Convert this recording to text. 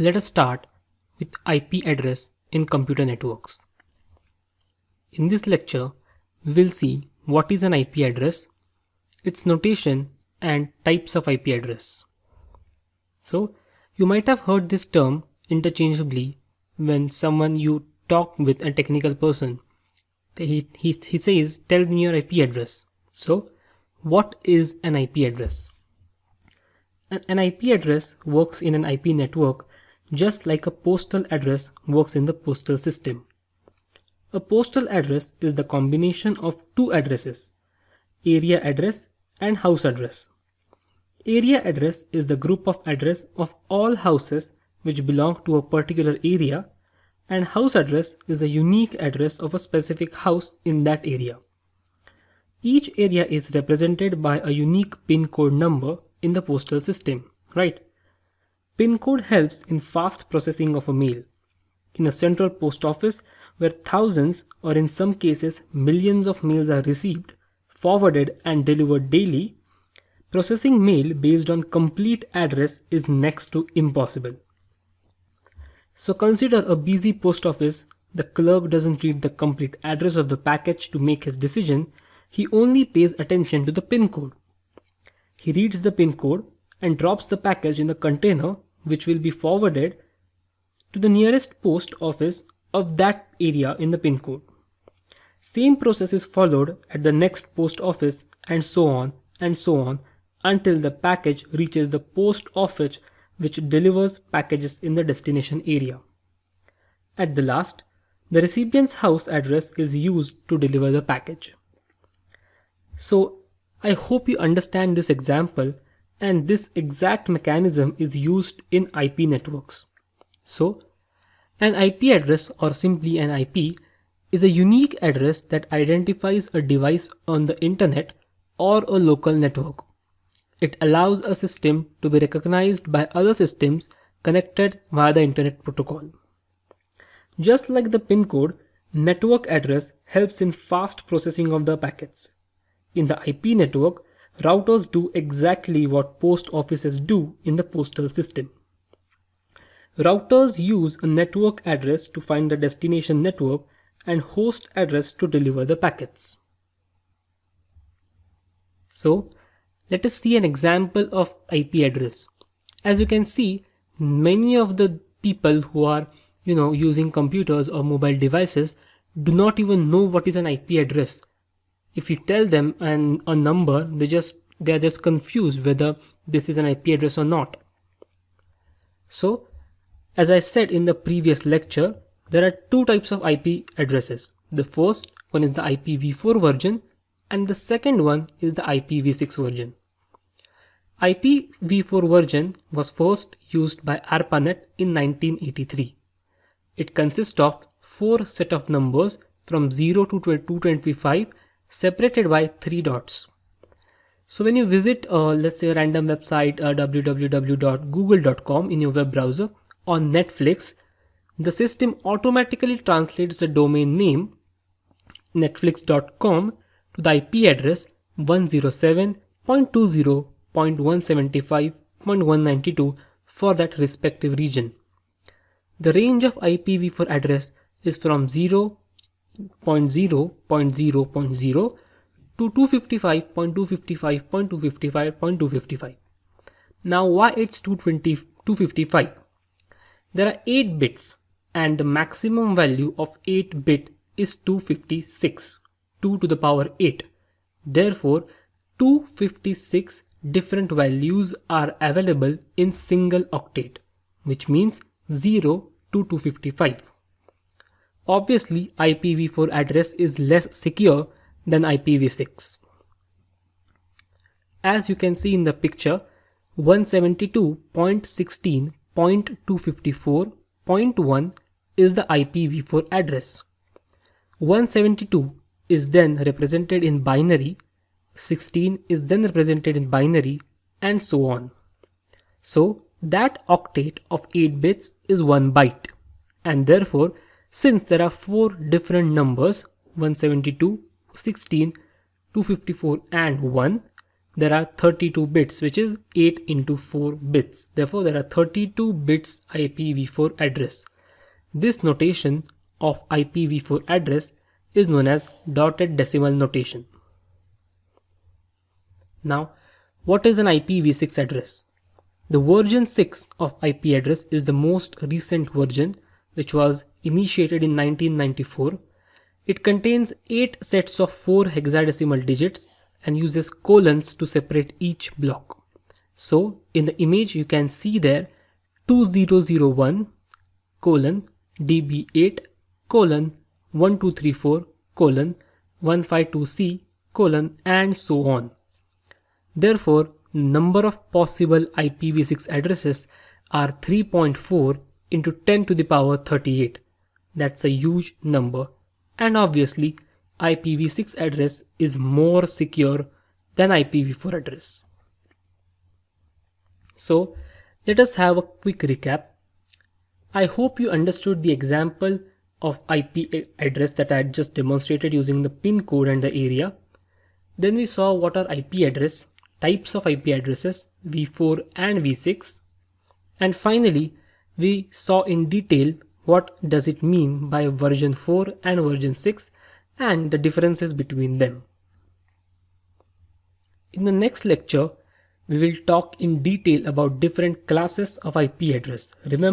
Let us start with IP address in computer networks. In this lecture, we will see what is an IP address, its notation and types of IP address. So, you might have heard this term interchangeably when someone you talk with a technical person. He says, tell me your IP address. So, what is an IP address? An IP address works in an IP network just like a postal address works in the postal system. A postal address is the combination of two addresses, area address and house address. Area address is the group of address of all houses which belong to a particular area, and house address is the unique address of a specific house in that area. Each area is represented by a unique PIN code number in the postal system, right? PIN code helps in fast processing of a mail. In a central post office where thousands or in some cases millions of mails are received, forwarded and delivered daily, processing mail based on complete address is next to impossible. So consider a busy post office. The clerk doesn't read the complete address of the package to make his decision. He only pays attention to the PIN code. He reads the PIN code and drops the package in the container which will be forwarded to the nearest post office of that area in the PIN code. Same process is followed at the next post office and so on until the package reaches the post office which delivers packages in the destination area. At the last, the recipient's house address is used to deliver the package. So, I hope you understand this example, and this exact mechanism is used in IP networks. So, an IP address, or simply an IP, is a unique address that identifies a device on the internet or a local network. It allows a system to be recognized by other systems connected via the internet protocol. Just like the PIN code, network address helps in fast processing of the packets. In the IP network, routers do exactly what post offices do in the postal system. Routers use a network address to find the destination network and host address to deliver the packets. So, let us see an example of IP address. As you can see, many of the people who are using computers or mobile devices do not even know what is an IP address. If you tell them a number, they are just confused whether this is an IP address or not. So, as I said in the previous lecture, there are two types of IP addresses. The first one is the IPv4 version and the second one is the IPv6 version. IPv4 version was first used by ARPANET in 1983. It consists of 4 set of numbers from 0 to 225 separated by 3 dots. So when you visit let's say a random website www.google.com in your web browser or Netflix, the system automatically translates the domain name netflix.com to the IP address 107.20.175.192 for that respective region. The range of IPv4 address is from 0.0.0.0 to 255.255.255.255. Now why it's 255? There are 8 bits and the maximum value of 8 bit is 256, 2 to the power 8. Therefore, 256 different values are available in single octet, which means 0 to 255. Obviously, IPv4 address is less secure than IPv6. As you can see in the picture, 172.16.254.1 is the IPv4 address. 172 is then represented in binary, 16 is then represented in binary, and so on. So that octet of 8 bits is 1 byte, and therefore since there are 4 different numbers 172, 16, 254 and 1, there are 32 bits, which is 8 into 4 bits. Therefore, there are 32 bits IPv4 address. This notation of IPv4 address is known as dotted decimal notation. Now, what is an IPv6 address? The version 6 of IP address is the most recent version, which was initiated in 1994. It contains 8 sets of 4 hexadecimal digits and uses colons to separate each block. So in the image you can see there 2001 colon db8 colon 1234 colon 152c colon and so on. Therefore, number of possible IPv6 addresses are 3.4 into 10 to the power 38. That's a huge number. And obviously, IPv6 address is more secure than IPv4 address. So, let us have a quick recap. I hope you understood the example of IP address that I had just demonstrated using the pin code and the area. Then we saw what are IP address, types of IP addresses, v4 and v6. And finally, we saw in detail what does it mean by version 4 and version 6 and the differences between them. In the next lecture, we will talk in detail about different classes of IP address. Remember,